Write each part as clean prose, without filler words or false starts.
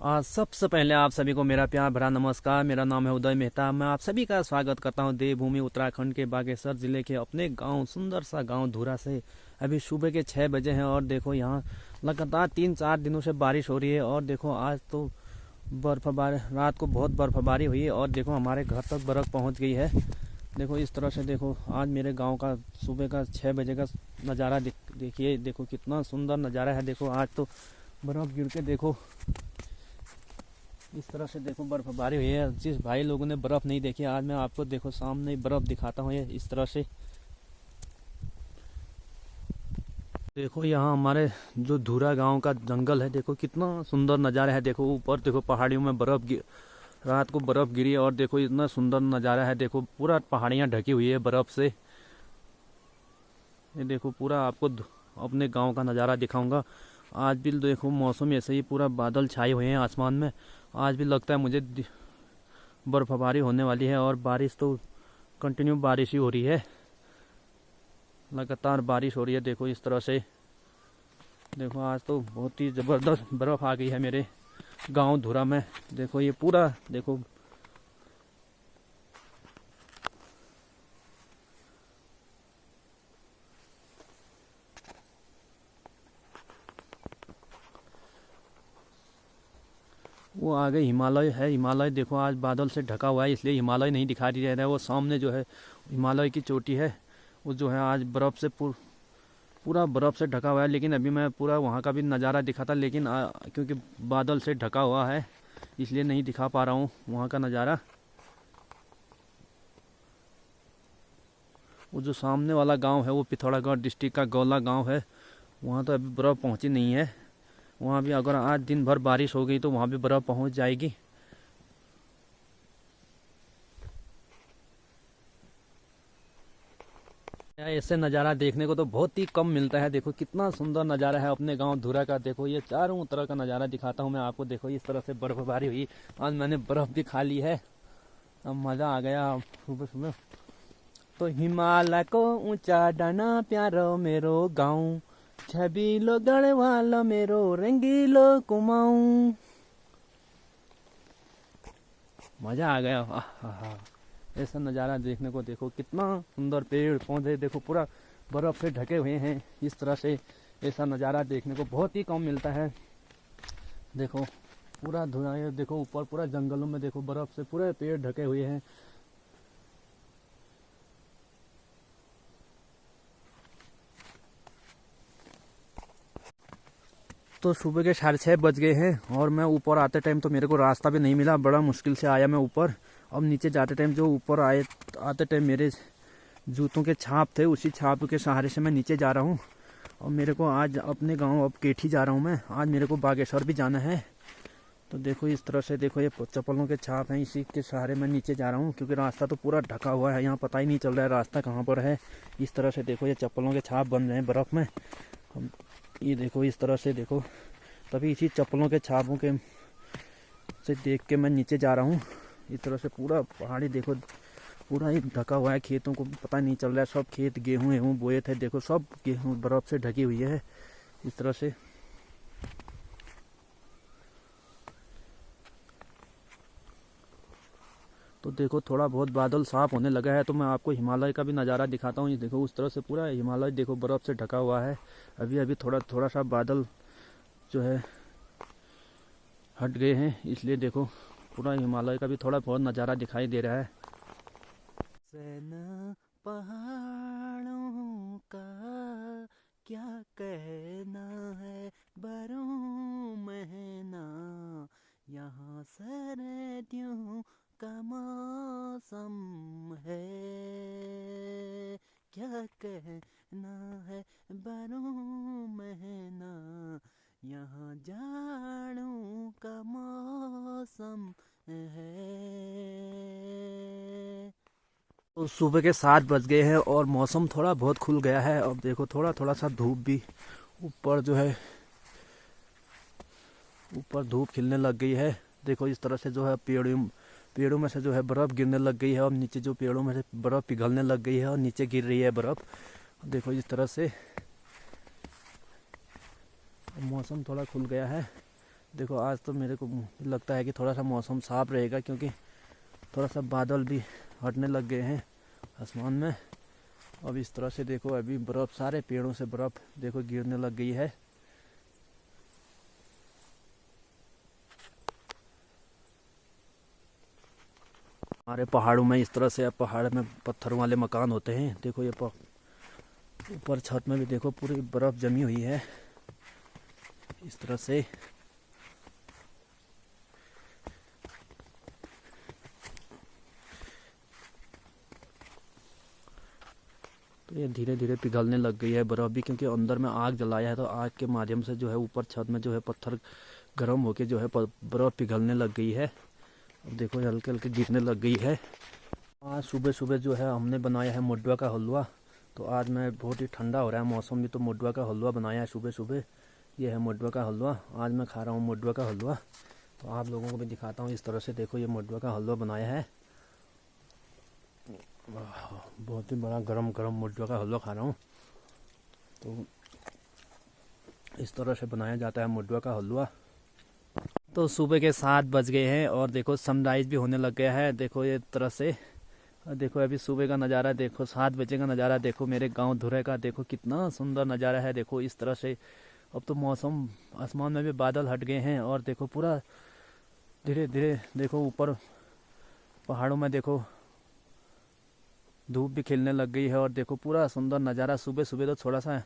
आज सबसे पहले आप सभी को मेरा प्यार भरा नमस्कार। मेरा नाम है उदय मेहता। मैं आप सभी का स्वागत करता हूं देवभूमि उत्तराखंड के बागेश्वर जिले के अपने गांव, सुंदर सा गांव धूरा से। अभी सुबह के 6 बजे हैं और देखो यहाँ लगातार 3-4 दिनों से बारिश हो रही है। और देखो आज तो बर्फबारी, रात को बहुत बर्फबारी हुई है और देखो हमारे घर तक बर्फ पहुँच गई है। देखो इस तरह से देखो आज मेरे गाँव का सुबह का 6 बजे का नज़ारा देखिए। देखो कितना सुंदर नज़ारा है। देखो आज तो बर्फ़ गिर के देखो इस तरह से देखो बर्फबारी हुई है। जिस भाई लोगों ने बर्फ़ नहीं देखी, आज मैं आपको देखो सामने बर्फ़ दिखाता हूँ। ये इस तरह से देखो यहाँ हमारे जो धूरा गांव का जंगल है, देखो कितना सुंदर नज़ारा है। देखो ऊपर देखो पहाड़ियों में रात को बर्फ़ गिरी और देखो इतना सुंदर नज़ारा है। देखो पूरा पहाड़ियाँ ढकी हुई है बर्फ़ से। ये देखो पूरा आपको अपने गांव का नज़ारा दिखाऊंगा। आज भी देखो मौसम ऐसे ही पूरा बादल छाए हुए हैं आसमान में। आज भी लगता है मुझे बर्फबारी होने वाली है और बारिश तो कंटिन्यू बारिश ही हो रही है, लगातार बारिश हो रही है। देखो इस तरह से देखो आज तो बहुत ही ज़बरदस्त बर्फ़ आ गई है मेरे गांव धुरा में। देखो ये पूरा देखो वो आगे हिमालय है। हिमालय देखो आज बादल से ढका हुआ है, इसलिए हिमालय नहीं दिखाई दे रहा है। वो सामने जो है हिमालय की चोटी है, वो जो है आज बर्फ़ से पूरा बर्फ़ से ढका हुआ है। लेकिन अभी मैं पूरा वहाँ का भी नज़ारा दिखाता, लेकिन क्योंकि बादल से ढका हुआ है इसलिए नहीं दिखा पा रहा हूँ वहाँ का नज़ारा। वो जो सामने वाला गांव है वो पिथौरागढ़ डिस्ट्रिक्ट का गौला गांव है। वहाँ तो अभी बर्फ़ पहुँची नहीं है। वहाँ भी अगर आज दिन भर बारिश हो गई तो वहाँ भी बर्फ़ पहुँच जाएगी। ऐसे नज़ारा देखने को तो बहुत ही कम मिलता है। देखो कितना सुंदर नज़ारा है अपने गांव धुरा का। देखो ये चारों तरह का नज़ारा दिखाता हूँ मैं आपको। देखो इस तरह से बर्फबारी हुई, आज मैंने बर्फ़ भी खा ली है। अब मज़ा आ गया सुबह सुबह। तो हिमालय को ऊंचा डाना प्यारो मेरो गाँव, छबीलो गढ़वाल मेरो रंगीलो कुमाऊं। मज़ा आ गया। आहा, ऐसा नज़ारा देखने को देखो कितना सुंदर पेड़ पौधे देखो पूरा बर्फ़ से ढके हुए हैं। इस तरह से ऐसा नज़ारा देखने को बहुत ही कम मिलता है। देखो पूरा धुआं, देखो ऊपर पूरा जंगलों में देखो बर्फ़ से पूरे पेड़ ढके हुए हैं। तो सुबह के 6:30 बज गए हैं और मैं ऊपर आते टाइम तो मेरे को रास्ता भी नहीं मिला, बड़ा मुश्किल से आया मैं ऊपर। अब नीचे जाते टाइम जो ऊपर आते टाइम मेरे जूतों के छाप थे, उसी छाप के सहारे से मैं नीचे जा रहा हूँ। और मेरे को आज अपने गांव अब केठी जा रहा हूँ मैं। आज मेरे को बागेश्वर भी जाना है। तो देखो इस तरह से देखो ये चप्पलों के छाप हैं, इसी के सहारे मैं नीचे जा रहा हूँ क्योंकि रास्ता तो पूरा ढका हुआ है। यहाँ पता ही नहीं चल रहा है रास्ता कहाँ पर है। इस तरह से देखो ये चप्पलों के छाप बन रहे हैं बर्फ़ में। ये देखो इस तरह से देखो, तभी इसी चप्पलों के छापों के से देख के मैं नीचे जा रहा हूँ। इस तरह से पूरा पहाड़ी देखो पूरा ही ढका हुआ है। खेतों को पता नहीं चल रहा है, सब खेत गेहूँ बोए थे, देखो सब गेहूँ बर्फ़ से ढकी हुई है इस तरह से। तो देखो थोड़ा बहुत बादल साफ होने लगा है तो मैं आपको हिमालय का भी नज़ारा दिखाता हूँ। ये देखो उस तरह से पूरा हिमालय देखो बर्फ़ से ढका हुआ है। अभी अभी थोड़ा सा बादल जो है हट गए हैं, इसलिए देखो पूरा हिमालय का भी थोड़ा बहुत नज़ारा दिखाई दे रहा है। पहाड़ों का क्या कहना है, बरों महीना यहाँ सर्दियों का मौसम है। क्या कहना है, बरों महीना यहाँ जाड़ों का मौसम है। तो सुबह के 7 बज गए हैं और मौसम थोड़ा बहुत खुल गया है। अब देखो थोड़ा सा धूप भी ऊपर जो है ऊपर धूप खिलने लग गई है। देखो इस तरह से जो है पेड़ों में से जो है बर्फ़ गिरने लग गई है और नीचे जो पेड़ों में से बर्फ़ पिघलने लग गई है और नीचे गिर रही है बर्फ़। देखो इस तरह से मौसम थोड़ा खुल गया है। देखो आज तो मेरे को लगता है कि थोड़ा सा मौसम साफ रहेगा, क्योंकि थोड़ा सा बादल भी हटने लग गए हैं आसमान में। अब इस तरह से देखो अभी बर्फ़, सारे पेड़ों से बर्फ़ देखो गिरने लग गई है। हमारे पहाड़ों में इस तरह से, पहाड़ में पत्थर वाले मकान होते हैं। देखो ये ऊपर छत में भी देखो पूरी बर्फ़ जमी हुई है इस तरह से। तो ये धीरे धीरे पिघलने लग गई है बर्फ़ भी, क्योंकि अंदर में आग जलाया है, तो आग के माध्यम से जो है ऊपर छत में जो है पत्थर गर्म होके जो है बर्फ़ पिघलने लग गई है। अब देखो हल्के हल्के गिरने लग गई है। आज सुबह सुबह जो है हमने बनाया है मुडवा का हलवा। तो आज मैं बहुत ही ठंडा हो रहा है मौसम भी, तो मुडवा का हलवा बनाया है सुबह सुबह। ये है मुडवा का हलवा, आज मैं खा रहा हूँ मुडवा का हलवा। तो आप लोगों को भी दिखाता हूँ इस तरह से। देखो ये मुडवा का हलवा बनाया है, बहुत ही बड़ा गरम गरम मुडवा का हलवा खा रहा हूँ। तो इस तरह से बनाया जाता है मुडवा का हलवा। तो सुबह के 7 बज गए हैं और देखो सनराइज भी होने लग गया है। देखो ये तरह से, देखो अभी सुबह का नज़ारा देखो, 7 बजे का नज़ारा देखो मेरे गांव धुरे का। देखो कितना सुंदर नज़ारा है। देखो इस तरह से अब तो मौसम, आसमान में भी बादल हट गए हैं और देखो पूरा धीरे धीरे देखो ऊपर पहाड़ों में देखो धूप भी खिलने लग गई है। और देखो पूरा सुंदर नज़ारा। सुबह सुबह तो थोड़ा सा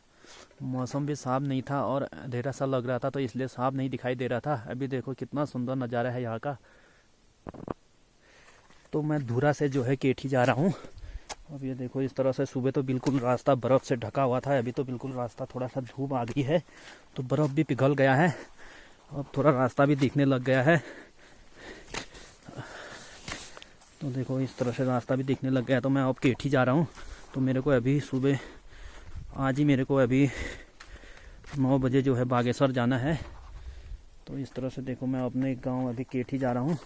मौसम भी साफ नहीं था और अंधेरा सा लग रहा था, तो इसलिए साफ नहीं दिखाई दे रहा था। अभी देखो कितना सुंदर नज़ारा है यहाँ का। तो मैं धुरा से जो है केठी जा रहा हूँ। अब ये देखो इस तरह से, सुबह तो बिल्कुल रास्ता बर्फ़ से ढका हुआ था, अभी तो बिल्कुल रास्ता थोड़ा सा धूप आ गई है तो बर्फ़ भी पिघल गया है। अब थोड़ा रास्ता भी दिखने लग गया है। तो देखो इस तरह से रास्ता भी दिखने लग गया। तो मैं अब केठी जा रहा हूँ। तो मेरे को अभी सुबह, आज ही मेरे को अभी 9 बजे जो है बागेश्वर जाना है। तो इस तरह से देखो मैं अपने गांव अभी केठी जा रहा हूँ।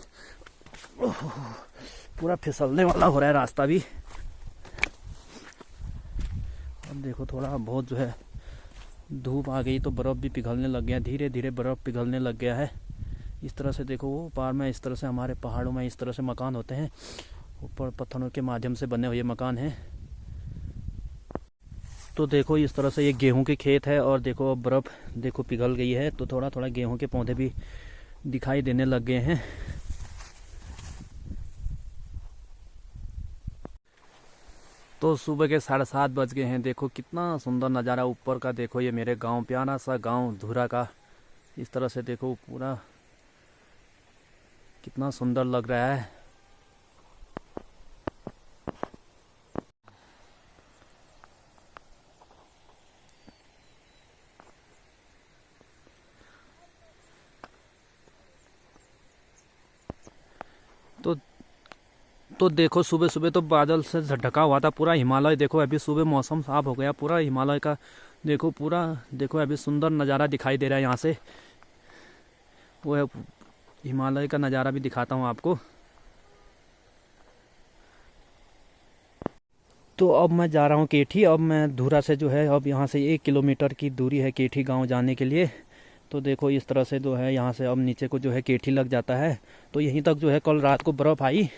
पूरा फिसलने वाला हो रहा है रास्ता भी। अब देखो थोड़ा बहुत जो है धूप आ गई तो बर्फ़ भी पिघलने लग गया, धीरे धीरे बर्फ़ पिघलने लग गया है। इस तरह से देखो वो पार में इस तरह से हमारे पहाड़ों में इस तरह से मकान होते हैं, ऊपर पत्थरों के माध्यम से बने हुए मकान हैं। तो देखो इस तरह से ये गेहूं के खेत है और देखो अब बर्फ़ देखो पिघल गई है, तो थोड़ा थोड़ा गेहूं के पौधे भी दिखाई देने लग गए हैं। तो सुबह के 7:30 बज गए हैं। देखो कितना सुंदर नज़ारा ऊपर का। देखो ये मेरे गांव, प्यारा सा गांव धुरा का। इस तरह से देखो पूरा कितना सुंदर लग रहा है। तो देखो सुबह सुबह तो बादल से ढका हुआ था पूरा हिमालय। देखो अभी सुबह मौसम साफ हो गया, पूरा हिमालय का देखो, पूरा देखो अभी सुंदर नज़ारा दिखाई दे रहा है यहाँ से। वो है हिमालय का नज़ारा भी दिखाता हूँ आपको। तो अब मैं जा रहा हूँ केठी। अब मैं धुरा से जो है, अब यहाँ से 1 किलोमीटर की दूरी है केठी गांव जाने के लिए। तो देखो इस तरह से जो है यहाँ से अब नीचे को जो है केठी लग जाता है। तो यहीं तक जो है कल रात को बर्फ़ आई।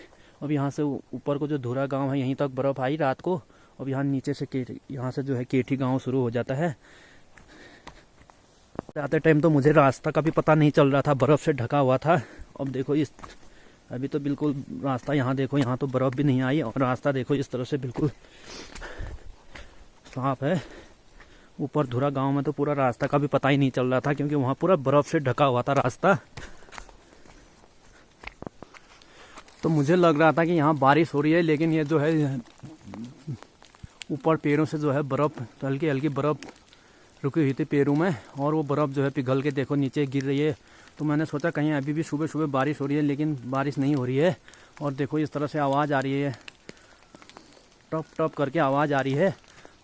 अब यहाँ से ऊपर को जो धुरा गांव है यहीं तक बर्फ़ आई रात को। अब यहाँ नीचे से यहाँ से जो है केठी गांव शुरू हो जाता है। जाते टाइम तो मुझे रास्ता का भी पता नहीं चल रहा था, बर्फ़ से ढका हुआ था। अब देखो इस, अभी तो बिल्कुल रास्ता, यहाँ देखो यहाँ तो बर्फ़ भी नहीं आई और रास्ता देखो इस तरह से बिल्कुल साफ है। ऊपर धुरा गांव में तो पूरा रास्ता का भी पता ही नहीं चल रहा था, क्योंकि वहाँ पूरा बर्फ़ से ढका हुआ था रास्ता। तो मुझे लग रहा था कि यहाँ बारिश हो रही है, लेकिन ये जो है ऊपर पेड़ों से जो है बर्फ़, हल्की हल्की बर्फ़ रुकी हुई थी पेड़ों में, और वो बर्फ़ जो है पिघल के देखो नीचे गिर रही है। तो मैंने सोचा कहीं अभी भी सुबह सुबह बारिश हो रही है, लेकिन बारिश नहीं हो रही है। और देखो इस तरह से आवाज़ आ रही है, टप टप करके आवाज़ आ रही है।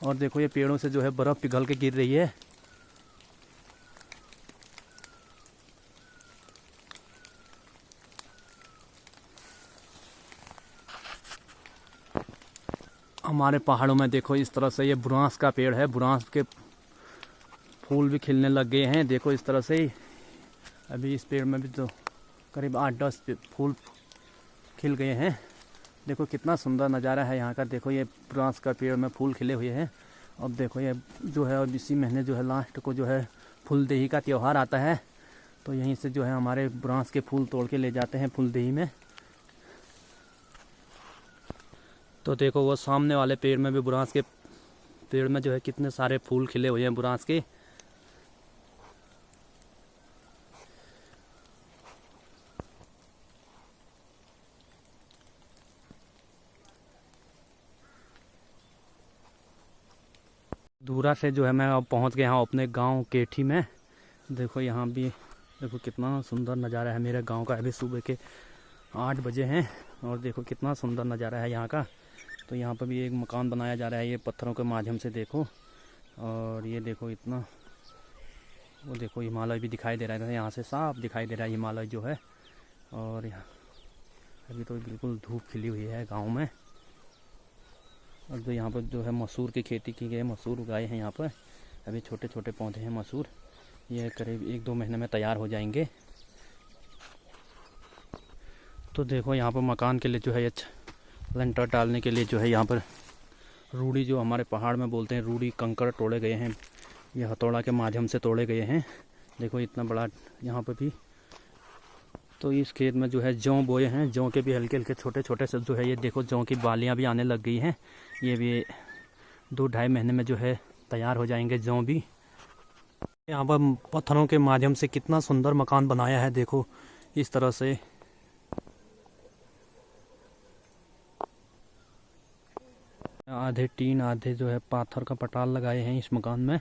और देखो ये पेड़ों से जो है बर्फ़ पिघल के गिर रही है। हमारे पहाड़ों में देखो इस तरह से ये बुरांस का पेड़ है, बुरांस के फूल भी खिलने लग गए हैं। देखो इस तरह से अभी इस पेड़ में भी तो करीब 8-10 फूल खिल गए हैं। देखो कितना सुंदर नज़ारा है यहाँ का। देखो ये बुरांस का पेड़ में फूल खिले हुए हैं। अब देखो ये जो है अब इसी महीने जो है लास्ट को जो है फूलदेही का त्यौहार आता है, तो यहीं से जो है हमारे बुरांस के फूल तोड़ के ले जाते हैं फूलदेही में। तो देखो वो सामने वाले पेड़ में भी बुरांस के पेड़ में जो है कितने सारे फूल खिले हुए हैं बुरांस के। दूरा से जो है मैं अब पहुंच गया हूँ अपने गांव केठी में। देखो यहाँ भी देखो कितना सुंदर नज़ारा है मेरे गांव का। अभी सुबह के 8 बजे हैं और देखो कितना सुंदर नज़ारा है यहाँ का। तो यहाँ पर भी एक मकान बनाया जा रहा है ये पत्थरों के माध्यम से देखो। और ये देखो इतना, वो देखो हिमालय भी दिखाई दे रहा है, यहाँ से साफ दिखाई दे रहा है हिमालय जो है। और यहाँ अभी तो बिल्कुल धूप खिली हुई है गाँव में। और जो यहाँ पर जो है मसूर की खेती की गई, मसूर उगाए हैं यहाँ पर। अभी छोटे छोटे पौधे हैं मसूर, ये करीब 1-2 महीने में तैयार हो जाएंगे। तो देखो यहाँ पर मकान के लिए जो है ये लेंटर डालने के लिए जो है यहाँ पर रूढ़ी, जो हमारे पहाड़ में बोलते हैं रूढ़ी, कंकड़ तोड़े गए हैं। ये हथौड़ा के माध्यम से तोड़े गए हैं। देखो इतना बड़ा यहाँ पर भी। तो इस खेत में जो है जौ बोए हैं, जौ के भी हल्के हल्के छोटे छोटे से जो है ये देखो जौ की बालियाँ भी आने लग गई हैं। ये भी 2-2.5 महीने में जो है तैयार हो जाएंगे जौ भी। यहाँ पर पत्थरों के माध्यम से कितना सुंदर मकान बनाया है देखो इस तरह से। आधे टीन आधे जो है पाथर का पटाल लगाए हैं इस मकान में।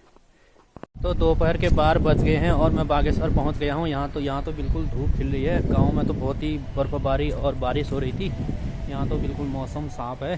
तो दोपहर के 12 बज गए हैं और मैं बागेश्वर पहुंच गया हूं। यहाँ तो बिल्कुल धूप खिल रही है। गांव में तो बहुत ही बर्फबारी और बारिश हो रही थी, यहाँ तो बिल्कुल मौसम साफ है।